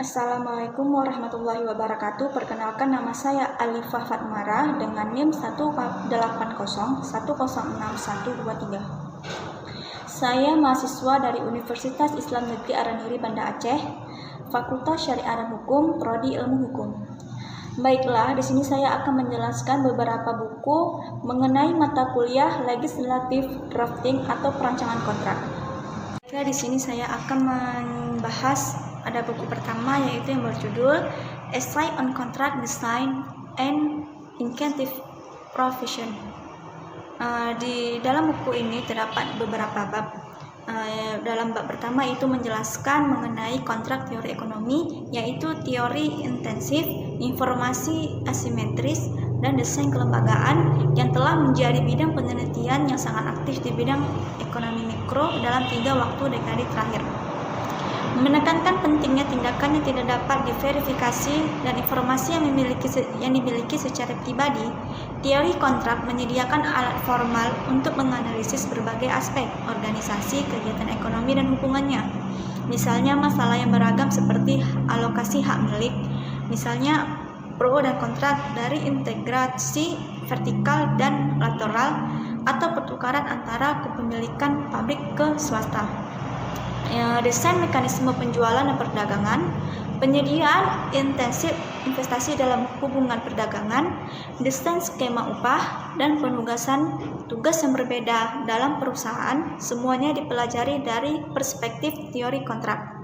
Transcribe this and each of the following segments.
Assalamualaikum warahmatullahi wabarakatuh. Perkenalkan, nama saya Alifah Fatmara dengan NIM 180106123. Saya mahasiswa dari Universitas Islam Negeri Araniri Banda Aceh, Fakultas Syariah dan Hukum, Prodi Ilmu Hukum. Baiklah, di sini saya akan menjelaskan beberapa buku mengenai mata kuliah legislatif drafting atau perancangan kontrak. Di sini saya akan membahas ada buku pertama, yaitu yang berjudul Essay on Contract Design and Incentive Provision. Di dalam buku ini terdapat beberapa bab. Dalam bab pertama itu menjelaskan mengenai kontrak teori ekonomi, yaitu teori intensif, informasi asimetris, dan desain kelembagaan yang telah menjadi bidang penelitian yang sangat aktif di bidang ekonomi mikro dalam 3 waktu dekade terakhir. Menekankan pentingnya tindakan yang tidak dapat diverifikasi dan informasi yang dimiliki secara pribadi, teori kontrak menyediakan alat formal untuk menganalisis berbagai aspek organisasi, kegiatan ekonomi, dan hubungannya. Misalnya masalah yang beragam seperti alokasi hak milik, misalnya pro dan kontra dari integrasi vertikal dan lateral, atau pertukaran antara kepemilikan publik ke swasta. Desain mekanisme penjualan dan perdagangan, penyediaan intensif investasi dalam hubungan perdagangan, desain skema upah, dan penugasan tugas yang berbeda dalam perusahaan, semuanya dipelajari dari perspektif teori kontrak.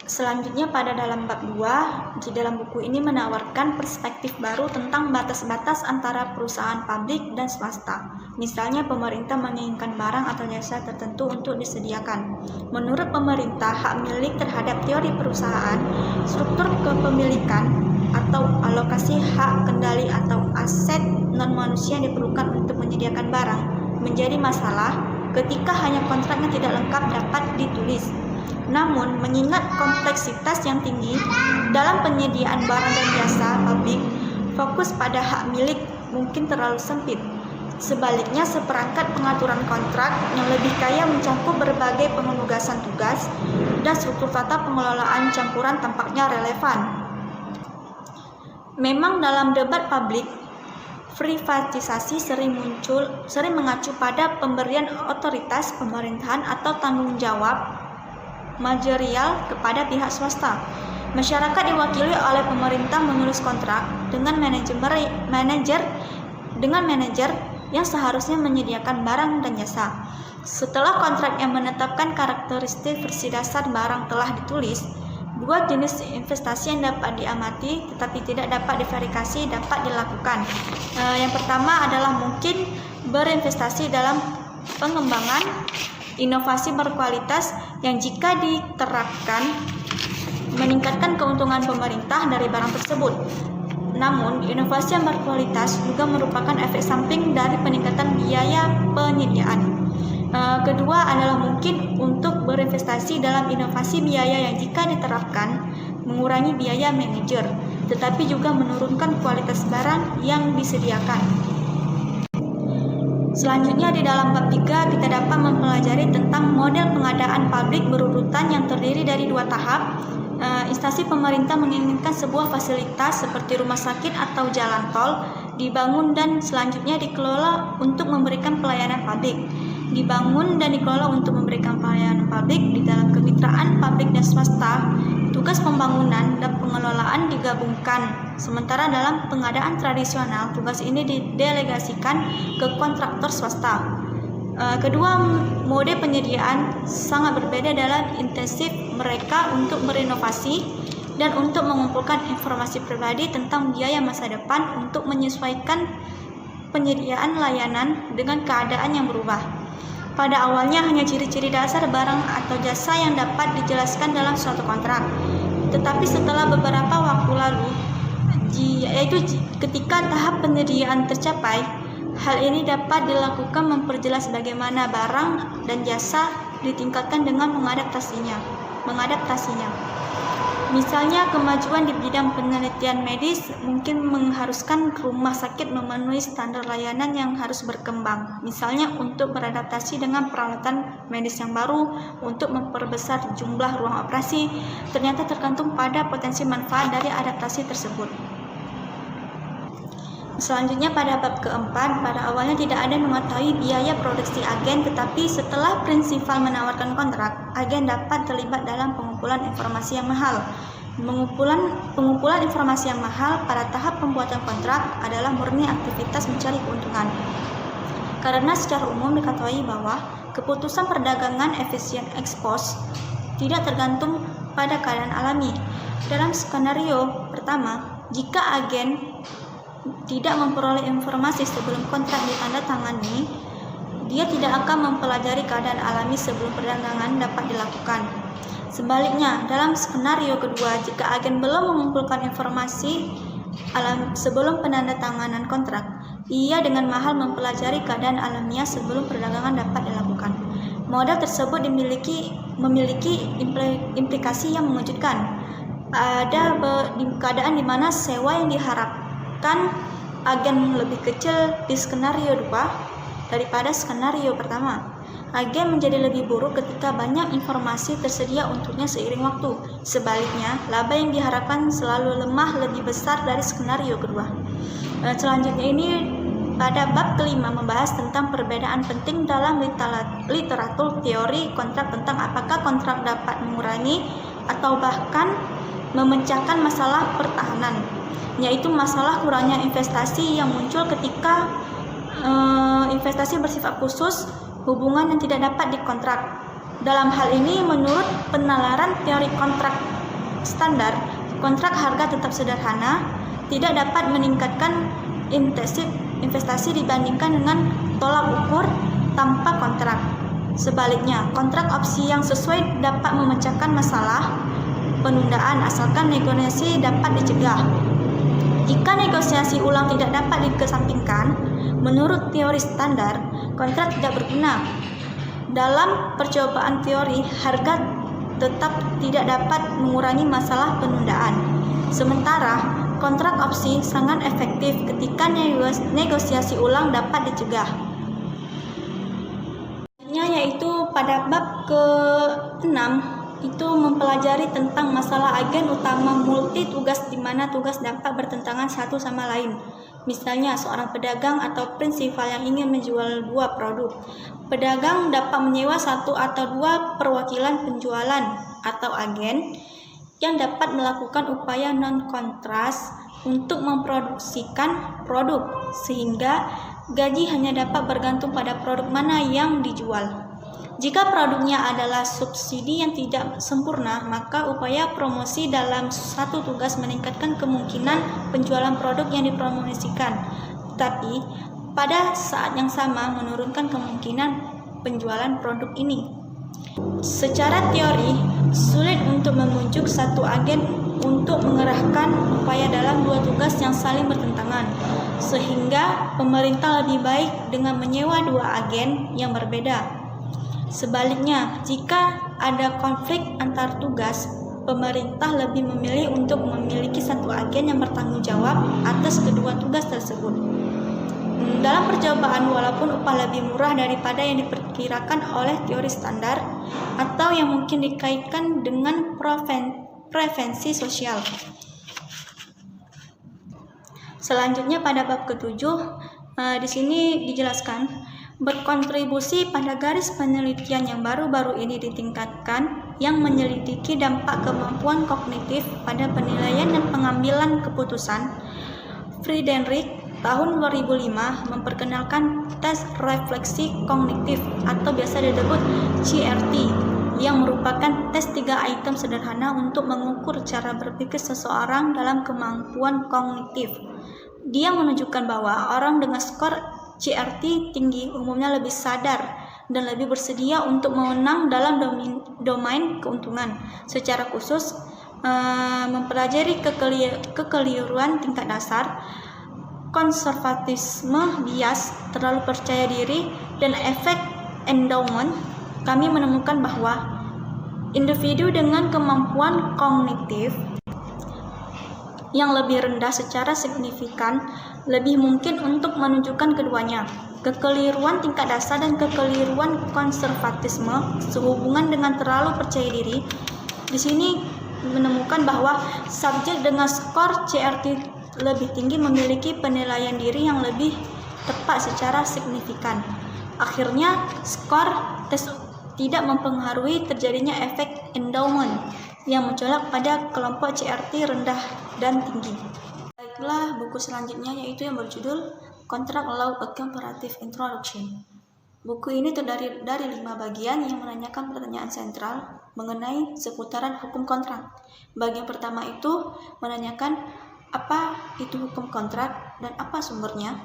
Selanjutnya pada dalam bab 2, di dalam buku ini menawarkan perspektif baru tentang batas-batas antara perusahaan publik dan swasta. Misalnya pemerintah menginginkan barang atau jasa tertentu untuk disediakan. Menurut pemerintah, hak milik terhadap teori perusahaan, struktur kepemilikan, atau alokasi hak kendali atau aset non-manusia yang diperlukan untuk menyediakan barang menjadi masalah ketika hanya kontraknya tidak lengkap dapat ditulis. Namun, mengingat kompleksitas yang tinggi dalam penyediaan barang dan jasa publik, fokus pada hak milik mungkin terlalu sempit. Sebaliknya, seperangkat pengaturan kontrak yang lebih kaya mencakup berbagai penugasan tugas dan struktur tata pengelolaan campuran tampaknya relevan. Memang dalam debat publik, privatisasi sering mengacu pada pemberian otoritas pemerintahan atau tanggung jawab manajerial kepada pihak swasta. Masyarakat diwakili oleh pemerintah menulis kontrak dengan manajer yang seharusnya menyediakan barang dan jasa. Setelah kontrak yang menetapkan karakteristik versi dasar barang telah ditulis, 2 jenis investasi yang dapat diamati tetapi tidak dapat diverifikasi dapat dilakukan. Yang pertama adalah mungkin berinvestasi dalam pengembangan inovasi berkualitas yang jika diterapkan meningkatkan keuntungan pemerintah dari barang tersebut. Namun, inovasi yang berkualitas juga merupakan efek samping dari peningkatan biaya penyediaan. Kedua adalah mungkin untuk berinvestasi dalam inovasi biaya yang jika diterapkan mengurangi biaya manajer, tetapi juga menurunkan kualitas barang yang disediakan. Selanjutnya di dalam bab 3 kita dapat mempelajari tentang model pengadaan publik berurutan yang terdiri dari 2 tahap. Instansi pemerintah menginginkan sebuah fasilitas seperti rumah sakit atau jalan tol dibangun dan selanjutnya dikelola untuk memberikan pelayanan publik. Dibangun dan dikelola untuk memberikan pelayanan publik di dalam kemitraan publik dan swasta. Tugas pembangunan dan pengelolaan digabungkan, sementara dalam pengadaan tradisional tugas ini didelegasikan ke kontraktor swasta. Kedua mode penyediaan sangat berbeda dalam intensif mereka untuk berinovasi dan untuk mengumpulkan informasi pribadi tentang biaya masa depan untuk menyesuaikan penyediaan layanan dengan keadaan yang berubah. Pada awalnya hanya ciri-ciri dasar barang atau jasa yang dapat dijelaskan dalam suatu kontrak. Tetapi setelah beberapa waktu lalu, yaitu ketika tahap penyediaan tercapai, hal ini dapat dilakukan memperjelas bagaimana barang dan jasa ditingkatkan dengan mengadaptasinya. Misalnya, kemajuan di bidang penelitian medis mungkin mengharuskan rumah sakit memenuhi standar layanan yang harus berkembang. Misalnya, untuk beradaptasi dengan peralatan medis yang baru, untuk memperbesar jumlah ruang operasi, ternyata tergantung pada potensi manfaat dari adaptasi tersebut. Selanjutnya, pada bab keempat, pada awalnya tidak ada yang mengetahui biaya produksi agen, tetapi setelah prinsipal menawarkan kontrak, agen dapat terlibat dalam pengumpulan informasi yang mahal. Pengumpulan informasi yang mahal pada tahap pembuatan kontrak adalah murni aktivitas mencari keuntungan. Karena secara umum diketahui bahwa keputusan perdagangan efisien ekspos tidak tergantung pada keadaan alami. Dalam skenario pertama, jika agen tidak memperoleh informasi sebelum kontrak ditandatangani, dia tidak akan mempelajari keadaan alami sebelum perdagangan dapat dilakukan. Sebaliknya, dalam skenario kedua, jika agen belum mengumpulkan informasi sebelum penandatanganan kontrak, ia dengan mahal mempelajari keadaan alamiah sebelum perdagangan dapat dilakukan. Model tersebut memiliki implikasi yang mengejutkan. Ada keadaan di mana sewa yang diharapkan agen lebih kecil di skenario 2 daripada skenario pertama. Agen menjadi lebih buruk ketika banyak informasi tersedia untuknya seiring waktu. Sebaliknya, laba yang diharapkan selalu lemah lebih besar dari skenario kedua. Selanjutnya ini pada bab kelima membahas tentang perbedaan penting dalam literatur teori kontrak tentang apakah kontrak dapat mengurangi atau bahkan memecahkan masalah pertahanan, yaitu masalah kurangnya investasi yang muncul ketika investasi bersifat khusus, hubungan yang tidak dapat dikontrak. Dalam hal ini, menurut penalaran teori kontrak standar, kontrak harga tetap sederhana, tidak dapat meningkatkan investasi dibandingkan dengan tolak ukur tanpa kontrak. Sebaliknya, kontrak opsi yang sesuai dapat memecahkan masalah penundaan asalkan negosiasi dapat dicegah. Jika negosiasi ulang tidak dapat dikesampingkan, menurut teori standar, kontrak tidak berguna. Dalam percobaan teori, harga tetap tidak dapat mengurangi masalah penundaan. Sementara, kontrak opsi sangat efektif ketika negosiasi ulang dapat dicegah. Yaitu pada bab ke-6 itu mempelajari tentang masalah agen utama multi tugas di mana tugas dapat bertentangan satu sama lain. Misalnya, seorang pedagang atau prinsipal yang ingin menjual dua produk. Pedagang dapat menyewa satu atau dua perwakilan penjualan atau agen yang dapat melakukan upaya non-kontras untuk memproduksikan produk, sehingga gaji hanya dapat bergantung pada produk mana yang dijual. Jika produknya adalah subsidi yang tidak sempurna, maka upaya promosi dalam satu tugas meningkatkan kemungkinan penjualan produk yang dipromosikan, tapi pada saat yang sama menurunkan kemungkinan penjualan produk ini. Secara teori, sulit untuk membujuk satu agen untuk mengerahkan upaya dalam dua tugas yang saling bertentangan, sehingga pemerintah lebih baik dengan menyewa dua agen yang berbeda. Sebaliknya, jika ada konflik antar tugas, pemerintah lebih memilih untuk memiliki satu agen yang bertanggung jawab atas kedua tugas tersebut. Dalam percobaan, walaupun upah lebih murah daripada yang diperkirakan oleh teori standar, atau yang mungkin dikaitkan dengan prevensi sosial. Selanjutnya pada bab ke-7, di sini dijelaskan berkontribusi pada garis penelitian yang baru-baru ini ditingkatkan yang menyelidiki dampak kemampuan kognitif pada penilaian dan pengambilan keputusan. Friedrich tahun 2005 memperkenalkan tes refleksi kognitif atau biasa disebut CRT yang merupakan tes 3 item sederhana untuk mengukur cara berpikir seseorang dalam kemampuan kognitif. Dia menunjukkan bahwa orang dengan skor CRT tinggi umumnya lebih sadar dan lebih bersedia untuk menang dalam domain keuntungan. Secara khusus, mempelajari kekeliruan tingkat dasar, konservatisme, bias, terlalu percaya diri, dan efek endowment, kami menemukan bahwa Individu dengan kemampuan kognitif yang lebih rendah secara signifikan lebih mungkin untuk menunjukkan keduanya. Kekeliruan tingkat dasar dan kekeliruan konservatisme sehubungan dengan terlalu percaya diri. Di sini menemukan bahwa subjek dengan skor CRT lebih tinggi memiliki penilaian diri yang lebih tepat secara signifikan. Akhirnya, skor tes tidak mempengaruhi terjadinya efek endowment yang mencolok pada kelompok CRT rendah dan tinggi. Baiklah, buku selanjutnya yaitu yang berjudul Contract Law: A Comparative Introduction. Buku ini terdiri dari 5 bagian yang menanyakan pertanyaan sentral mengenai seputaran hukum kontrak. Bagian pertama itu menanyakan apa itu hukum kontrak dan apa sumbernya.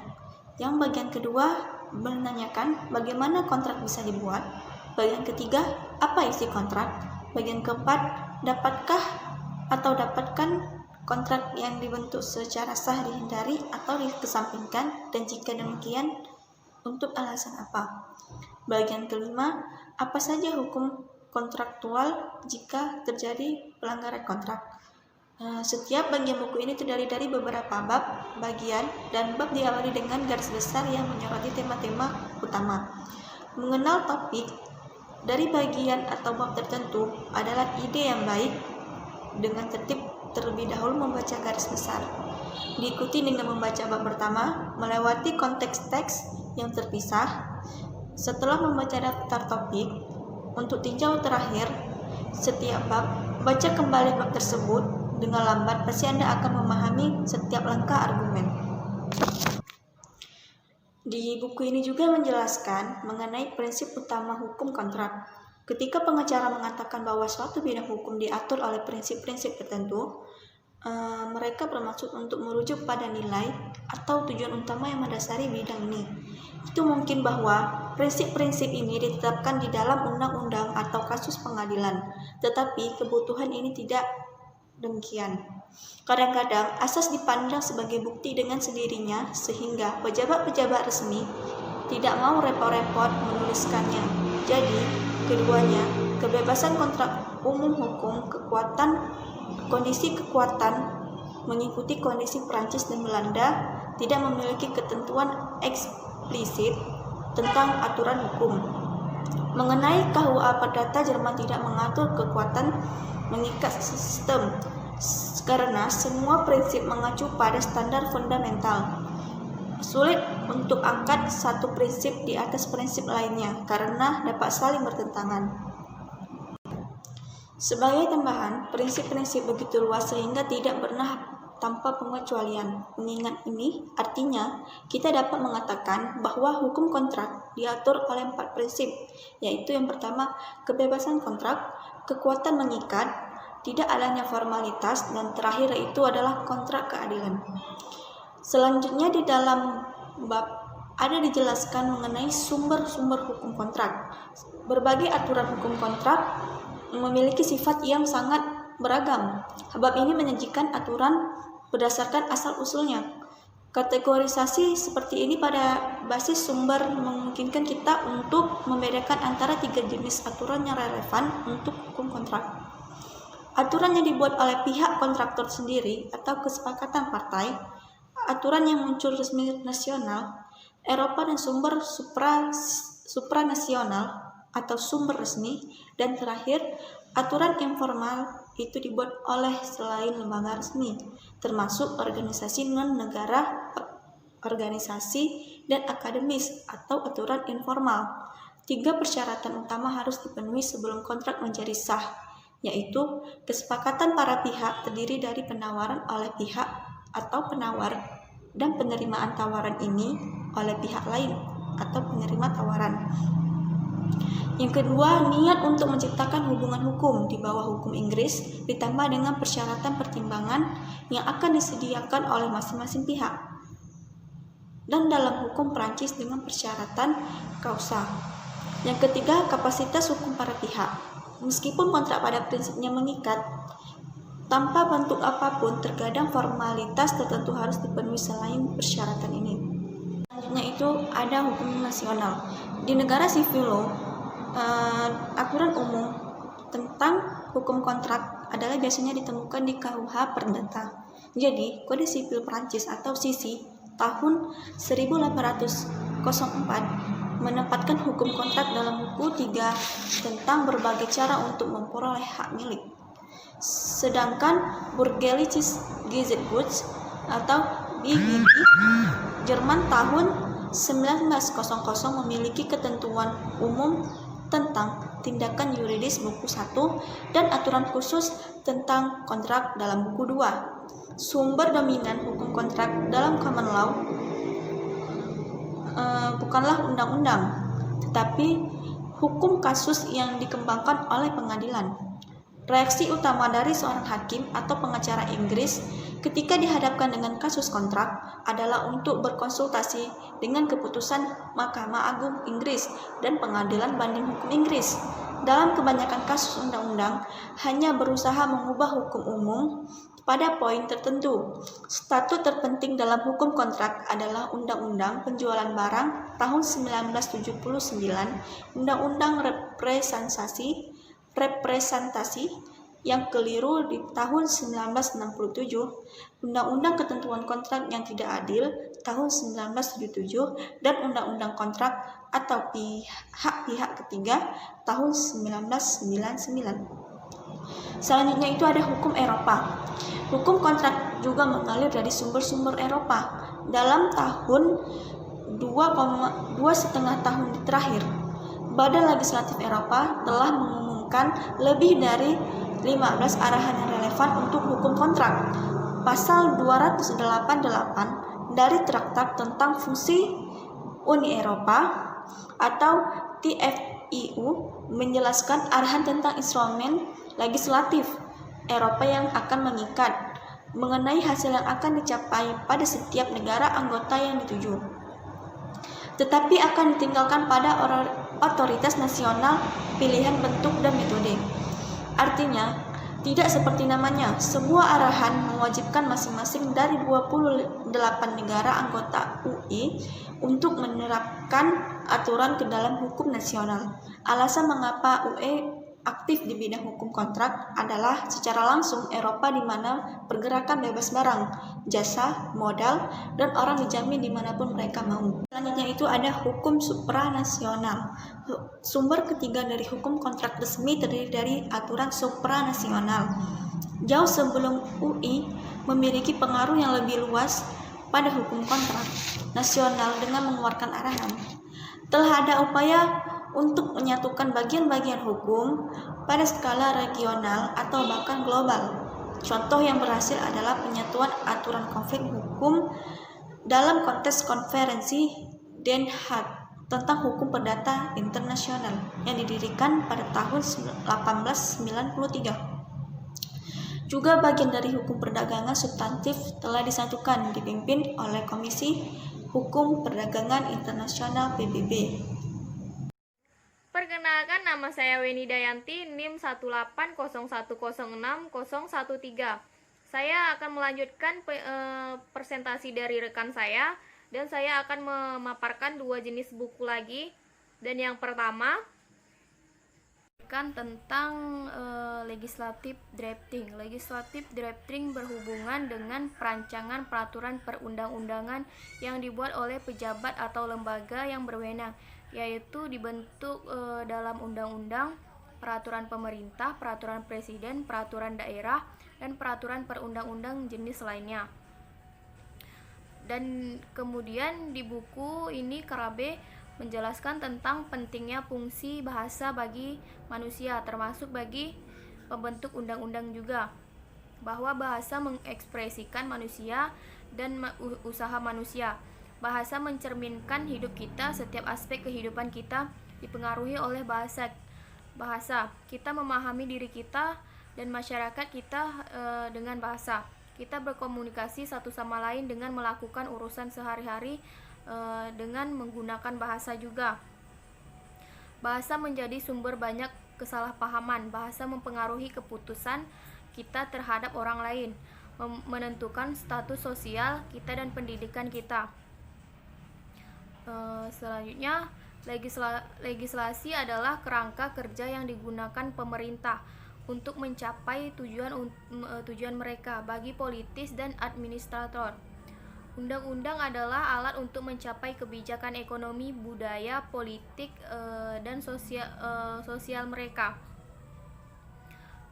Yang bagian kedua menanyakan bagaimana kontrak bisa dibuat. Bagian ketiga, apa isi kontrak? Bagian keempat, dapatkan kontrak yang dibentuk secara sah dihindari atau dikesampingkan, dan jika demikian, untuk alasan apa? Bagian kelima, apa saja hukum kontraktual jika terjadi pelanggaran kontrak? Setiap bagian buku ini terdiri dari beberapa bagian, dan bab diawali dengan garis besar yang menyoroti tema-tema utama. Mengenal topik dari bagian atau bab tertentu adalah ide yang baik. Dengan tertib terlebih dahulu membaca garis besar, diikuti dengan membaca bab pertama, melewati konteks teks yang terpisah. Setelah membaca daftar topik, untuk tinjau terakhir setiap bab, baca kembali bab tersebut. Dengan lambat pasti Anda akan memahami setiap langkah argumen. Di buku ini juga menjelaskan mengenai prinsip utama hukum kontrak. Ketika pengacara mengatakan bahwa suatu bidang hukum diatur oleh prinsip-prinsip tertentu, mereka bermaksud untuk merujuk pada nilai atau tujuan utama yang mendasari bidang ini. Itu mungkin bahwa prinsip-prinsip ini ditetapkan di dalam undang-undang atau kasus pengadilan, tetapi kebutuhan ini tidak demikian. Kadang-kadang asas dipandang sebagai bukti dengan sendirinya, sehingga pejabat-pejabat resmi tidak mau repot-repot menuliskannya. Jadi, keduanya, kebebasan kontrak umum hukum, kondisi kekuatan mengikuti kondisi Prancis dan Belanda, tidak memiliki ketentuan eksplisit tentang aturan hukum. Mengenai KUA Perdata, Jerman tidak mengatur kekuatan mengikat sistem, karena semua prinsip mengacu pada standar fundamental. Sulit untuk angkat satu prinsip di atas prinsip lainnya karena dapat saling bertentangan. Sebagai tambahan, prinsip-prinsip begitu luas sehingga tidak pernah tanpa pengecualian. Mengingat ini, artinya kita dapat mengatakan bahwa hukum kontrak diatur oleh 4 prinsip, yaitu yang pertama, kebebasan kontrak, kekuatan mengikat, tidak adanya formalitas, dan terakhir itu adalah kontrak keadilan. Selanjutnya di dalam bab ada dijelaskan mengenai sumber-sumber hukum kontrak. Berbagai aturan hukum kontrak memiliki sifat yang sangat beragam. Bab ini menyajikan aturan berdasarkan asal-usulnya. Kategorisasi seperti ini pada basis sumber memungkinkan kita untuk membedakan antara 3 jenis aturan yang relevan untuk hukum kontrak. Aturan yang dibuat oleh pihak kontraktor sendiri atau kesepakatan partai, aturan yang muncul resmi nasional, Eropa, dan sumber supranasional atau sumber resmi, dan terakhir, aturan informal itu dibuat oleh selain lembaga resmi, termasuk organisasi non-negara, organisasi, dan akademis atau aturan informal. 3 persyaratan utama harus dipenuhi sebelum kontrak menjadi sah, yaitu kesepakatan para pihak terdiri dari penawaran oleh pihak atau penawar dan penerimaan tawaran ini oleh pihak lain atau penerima tawaran. Yang kedua, niat untuk menciptakan hubungan hukum di bawah hukum Inggris ditambah dengan persyaratan pertimbangan yang akan disediakan oleh masing-masing pihak. Dan dalam hukum Prancis dengan persyaratan kausa. Yang ketiga, kapasitas hukum para pihak. Meskipun kontrak pada prinsipnya mengikat, tanpa bentuk apapun, terkadang formalitas tertentu harus dipenuhi selain persyaratan ini. Selanjutnya itu ada hukum nasional. Di negara sivil law, aturan umum tentang hukum kontrak adalah biasanya ditemukan di KUH Perdata. Jadi, Kode Sipil Prancis atau Sisi tahun 1804 menempatkan hukum kontrak dalam buku 3 tentang berbagai cara untuk memperoleh hak milik. Sedangkan Bürgerliches Gesetzbuch atau BGB Jerman tahun 1900 memiliki ketentuan umum tentang tindakan yuridis buku 1 dan aturan khusus tentang kontrak dalam buku 2. Sumber dominan hukum kontrak dalam common law bukanlah undang-undang, tetapi hukum kasus yang dikembangkan oleh pengadilan. Reaksi utama dari seorang hakim atau pengacara Inggris ketika dihadapkan dengan kasus kontrak adalah untuk berkonsultasi dengan keputusan Mahkamah Agung Inggris dan Pengadilan Banding Hukum Inggris. Dalam kebanyakan kasus undang-undang, hanya berusaha mengubah hukum umum pada poin tertentu. Statut terpenting dalam hukum kontrak adalah Undang-Undang Penjualan Barang tahun 1979, Undang-Undang Representasi yang keliru di tahun 1967, Undang-Undang Ketentuan Kontrak yang Tidak Adil tahun 1977, dan Undang-Undang Kontrak atau Pihak Ketiga tahun 1999. Selanjutnya itu ada hukum Eropa. Hukum kontrak juga mengalir dari sumber-sumber Eropa. Dalam tahun 2,5 tahun terakhir, Badan Legislatif Eropa telah mengumumkan lebih dari 15 arahan yang relevan untuk hukum kontrak. Pasal 288 dari Traktat tentang Fungsi Uni Eropa atau TFEU menjelaskan arahan tentang instrumen legislatif Eropa yang akan mengikat mengenai hasil yang akan dicapai pada setiap negara anggota yang dituju, tetapi akan ditinggalkan pada otoritas nasional pilihan bentuk dan metode. Artinya, tidak seperti namanya, semua arahan mewajibkan masing-masing dari 28 negara anggota UI untuk menerapkan aturan ke dalam hukum nasional. Alasan mengapa UE aktif di bidang hukum kontrak adalah secara langsung Eropa di mana pergerakan bebas barang, jasa, modal, dan orang dijamin dimanapun mereka mau. Selanjutnya itu ada hukum supranasional. Sumber ketiga dari hukum kontrak resmi terdiri dari aturan supranasional. Jauh sebelum UI memiliki pengaruh yang lebih luas pada hukum kontrak nasional dengan mengeluarkan arahan. Telah ada upaya untuk menyatukan bagian-bagian hukum pada skala regional atau bahkan global. Contoh yang berhasil adalah penyatuan aturan konflik hukum dalam konteks konferensi Den Haag tentang hukum perdata internasional yang didirikan pada tahun 1893. Juga bagian dari hukum perdagangan substantif telah disatukan dipimpin oleh Komisi Hukum Perdagangan Internasional PBB. Perkenalkan, nama saya Weni Dayanti, NIM 180106013. Saya akan melanjutkan presentasi dari rekan saya, dan saya akan memaparkan 2 jenis buku lagi. Dan yang pertama tentang legislative drafting. Legislative drafting berhubungan dengan perancangan peraturan perundang-undangan yang dibuat oleh pejabat atau lembaga yang berwenang, yaitu dibentuk dalam undang-undang, peraturan pemerintah, peraturan presiden, peraturan daerah, dan peraturan perundang-undang jenis lainnya. Dan kemudian di buku ini Karabe menjelaskan tentang pentingnya fungsi bahasa bagi manusia, termasuk bagi pembentuk undang-undang juga, bahwa bahasa mengekspresikan manusia dan usaha manusia. Bahasa mencerminkan hidup kita, setiap aspek kehidupan kita dipengaruhi oleh bahasa. Kita memahami diri kita dan masyarakat kita dengan bahasa. Kita berkomunikasi satu sama lain dengan melakukan urusan sehari-hari dengan menggunakan bahasa juga. Bahasa menjadi sumber banyak kesalahpahaman. Bahasa mempengaruhi keputusan kita terhadap orang lain, menentukan status sosial kita dan pendidikan kita. Selanjutnya, Legislasi adalah kerangka kerja yang digunakan pemerintah untuk mencapai tujuan mereka bagi politis dan administrator. Undang-undang adalah alat untuk mencapai kebijakan ekonomi, budaya, politik, dan sosial mereka.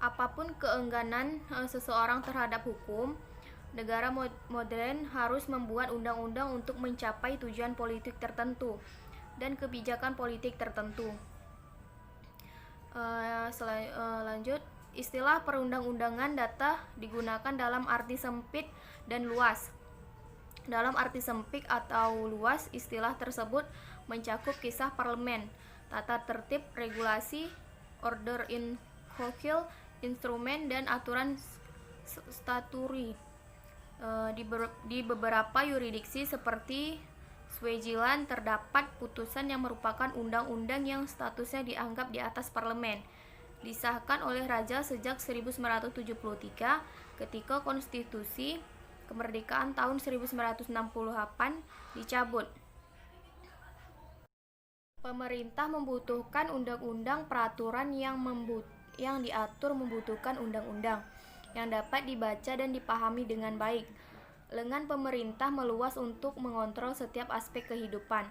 Apapun keengganan seseorang terhadap hukum, negara modern harus membuat undang-undang untuk mencapai tujuan politik tertentu dan kebijakan politik tertentu. Lanjut, istilah perundang-undangan data digunakan dalam arti sempit dan luas. Dalam arti sempit atau luas, istilah tersebut mencakup kisah parlemen, tata tertib, regulasi, order in council, instrumen, dan aturan statutari. Di beberapa yurisdiksi seperti Switzerland terdapat putusan yang merupakan undang-undang yang statusnya dianggap di atas parlemen, disahkan oleh raja sejak 1973 ketika konstitusi kemerdekaan tahun 1968 dicabut. Pemerintah membutuhkan undang-undang. Peraturan yang diatur membutuhkan undang-undang yang dapat dibaca dan dipahami dengan baik. Lengan pemerintah meluas untuk mengontrol setiap aspek kehidupan.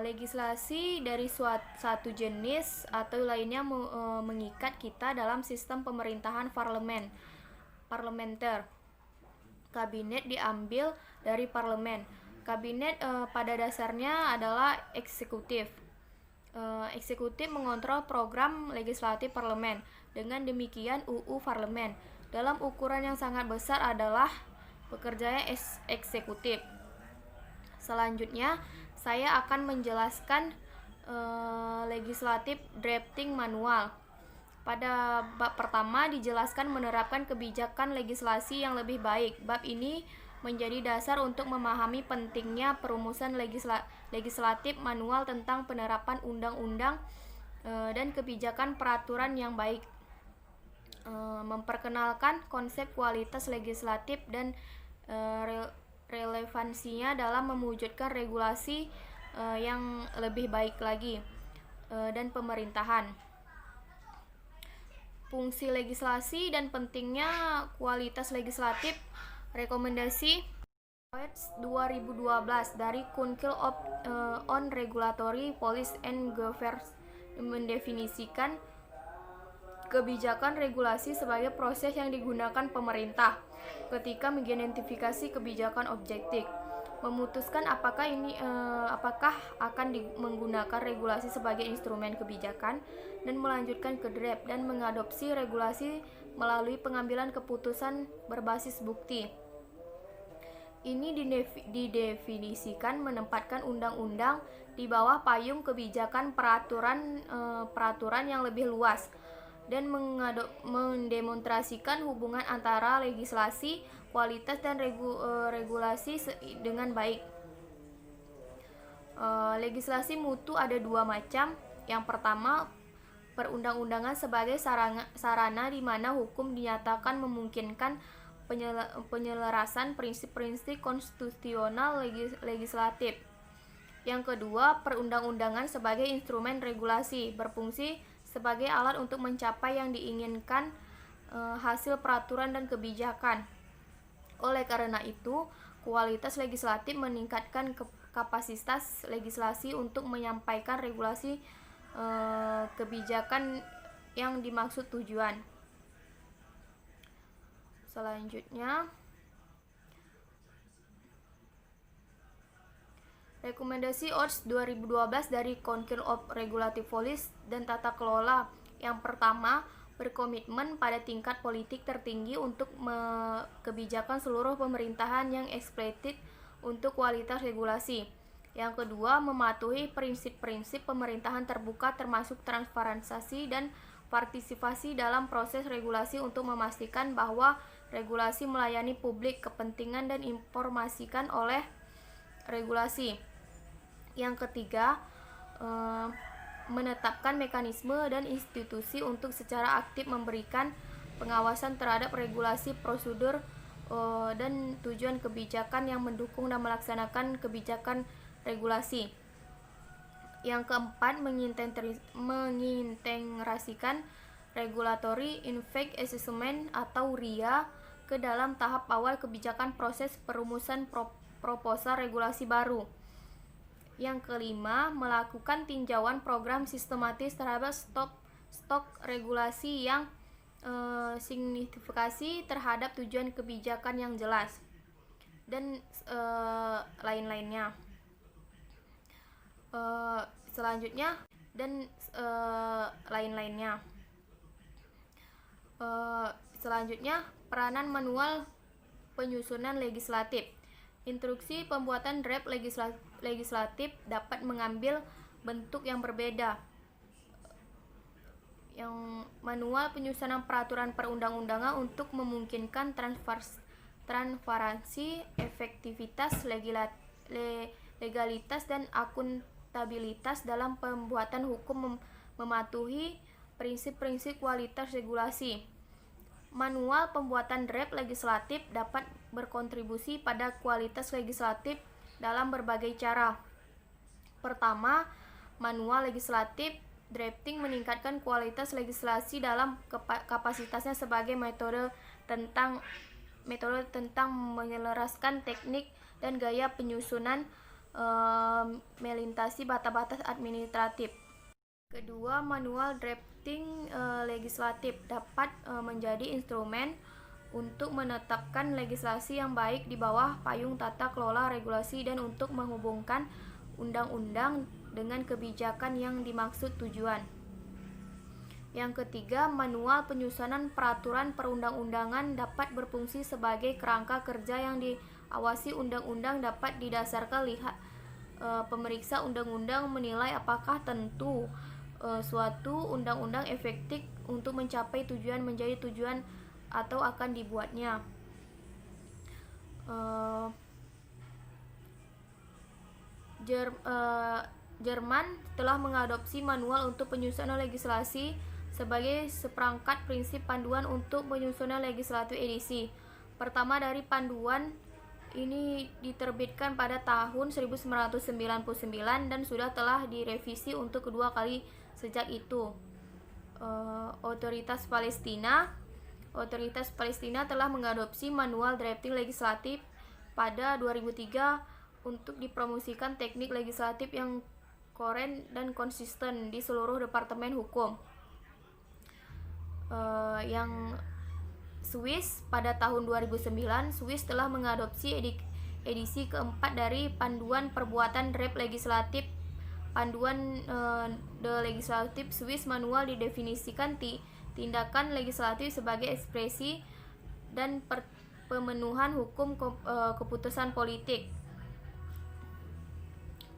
Legislasi dari satu jenis atau lainnya mengikat kita dalam sistem pemerintahan parlementer. Kabinet diambil dari parlemen. Kabinet pada dasarnya adalah eksekutif. Eksekutif mengontrol program legislatif parlemen. Dengan demikian UU parlemen dalam ukuran yang sangat besar adalah pekerjaan eksekutif. Selanjutnya saya akan menjelaskan legislatif drafting manual. Pada bab pertama dijelaskan menerapkan kebijakan legislasi yang lebih baik. Bab ini menjadi dasar untuk memahami pentingnya perumusan legislatif manual tentang penerapan undang-undang dan kebijakan peraturan yang baik. Memperkenalkan konsep kualitas legislatif dan relevansinya dalam mewujudkan regulasi yang lebih baik lagi dan pemerintahan. Fungsi legislasi dan pentingnya kualitas legislatif. Rekomendasi 2012 dari Council on Regulatory Policy and Governance mendefinisikan kebijakan regulasi sebagai proses yang digunakan pemerintah ketika mengidentifikasi kebijakan objektif, memutuskan apakah akan menggunakan regulasi sebagai instrumen kebijakan, dan melanjutkan ke draft dan mengadopsi regulasi melalui pengambilan keputusan berbasis bukti. Ini didefinisikan menempatkan undang-undang di bawah payung kebijakan peraturan yang lebih luas dan mendemonstrasikan hubungan antara legislasi, kualitas, dan regulasi dengan baik. Legislasi mutu ada dua macam. Yang pertama, perundang-undangan sebagai sarana di mana hukum dinyatakan memungkinkan penyelarasan prinsip-prinsip konstitusional legislatif. Yang kedua, perundang-undangan sebagai instrumen regulasi, berfungsi sebagai alat untuk mencapai yang diinginkan hasil peraturan dan kebijakan. Oleh karena itu, kualitas legislatif meningkatkan kapasitas legislasi untuk menyampaikan regulasi kebijakan yang dimaksud tujuan. Selanjutnya, rekomendasi ORS 2012 dari Council of Regulatory Policy dan Tata Kelola. Yang pertama, berkomitmen pada tingkat politik tertinggi untuk kebijakan seluruh pemerintahan yang eksplisit untuk kualitas regulasi. Yang kedua, mematuhi prinsip-prinsip pemerintahan terbuka termasuk transparansi dan partisipasi dalam proses regulasi untuk memastikan bahwa regulasi melayani publik, kepentingan, dan informasikan oleh regulasi. Yang ketiga, menetapkan mekanisme dan institusi untuk secara aktif memberikan pengawasan terhadap regulasi, prosedur, dan tujuan kebijakan yang mendukung dan melaksanakan kebijakan regulasi. Yang keempat, mengintegrasikan Regulatory Impact Assessment atau RIA ke dalam tahap awal kebijakan proses perumusan proposal regulasi baru. Yang kelima, melakukan tinjauan program sistematis terhadap stok regulasi yang signifikasi terhadap tujuan kebijakan yang jelas dan lain-lainnya. Selanjutnya, peranan manual penyusunan legislatif. Instruksi pembuatan draft legislatif dapat mengambil bentuk yang berbeda. Yang manual penyusunan peraturan perundang-undangan untuk memungkinkan transparansi, efektivitas, legalitas, dan akuntabilitas dalam pembuatan hukum, mematuhi prinsip-prinsip kualitas regulasi. Manual pembuatan draft legislatif dapat berkontribusi pada kualitas legislatif dalam berbagai cara. Pertama, manual legislatif drafting meningkatkan kualitas legislasi dalam kapasitasnya sebagai metode tentang menyelaraskan teknik dan gaya penyusunan melintasi batas-batas administratif. Kedua, manual drafting legislatif dapat menjadi instrumen untuk menetapkan legislasi yang baik di bawah payung tata kelola regulasi dan untuk menghubungkan undang-undang dengan kebijakan yang dimaksud tujuan. Yang ketiga, manual penyusunan peraturan perundang-undangan dapat berfungsi sebagai kerangka kerja yang diawasi undang-undang, dapat didasarkan pemeriksa undang-undang menilai apakah tentu suatu undang-undang efektif untuk mencapai tujuan menjadi tujuan atau akan dibuatnya. Jerman telah mengadopsi manual untuk penyusunan legislasi sebagai seperangkat prinsip panduan untuk penyusunan legislatif edisi pertama. Dari panduan ini diterbitkan pada tahun 1999 dan sudah telah direvisi untuk kedua kali sejak itu. Otoritas Palestina telah mengadopsi manual drafting legislatif pada 2003 untuk dipromosikan teknik legislatif yang koren dan konsisten di seluruh departemen hukum. Yang Swiss pada tahun 2009, Swiss telah mengadopsi edisi keempat dari Panduan Perbuatan Draft Legislatif. Panduan The Legislative Swiss Manual didefinisikan tindakan legislatif sebagai ekspresi dan pemenuhan hukum keputusan politik.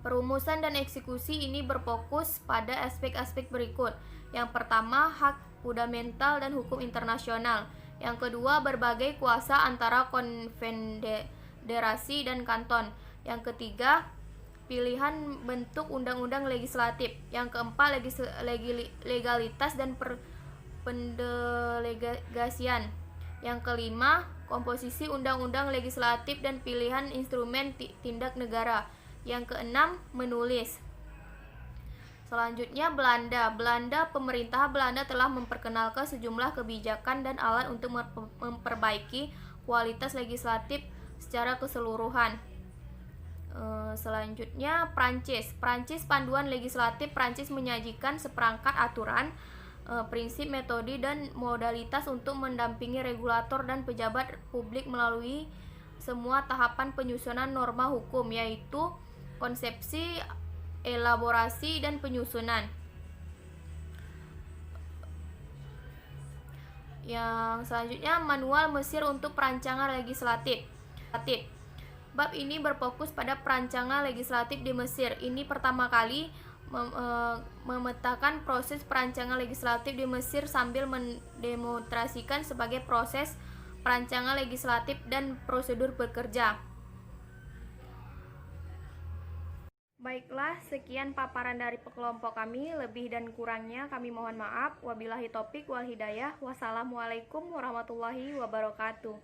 Perumusan dan eksekusi ini berfokus pada aspek-aspek berikut. Yang pertama, hak fundamental dan hukum internasional. Yang kedua, berbagai kuasa antara konfederasi dan kanton. Yang ketiga, pilihan bentuk undang-undang legislatif. Yang keempat, legalitas dan pendelegasian. Yang kelima, komposisi undang-undang legislatif dan pilihan instrumen tindak negara. Yang keenam, menulis. Selanjutnya, Belanda. Pemerintah Belanda telah memperkenalkan sejumlah kebijakan dan alat untuk memperbaiki kualitas legislatif secara keseluruhan. Selanjutnya, Prancis. Panduan legislatif Prancis menyajikan seperangkat aturan, prinsip, metode, dan modalitas untuk mendampingi regulator dan pejabat publik melalui semua tahapan penyusunan norma hukum, yaitu konsepsi, elaborasi, dan penyusunan. Yang selanjutnya, manual Mesir untuk perancangan legislatif. Bab ini berfokus pada perancangan legislatif di Mesir. Ini pertama kali memetakan proses perancangan legislatif di Mesir sambil mendemonstrasikan sebagai proses perancangan legislatif dan prosedur bekerja. Baiklah, sekian paparan dari kelompok kami. Lebih dan kurangnya kami mohon maaf. Wabillahi taufik wal hidayah. Wassalamualaikum warahmatullahi wabarakatuh.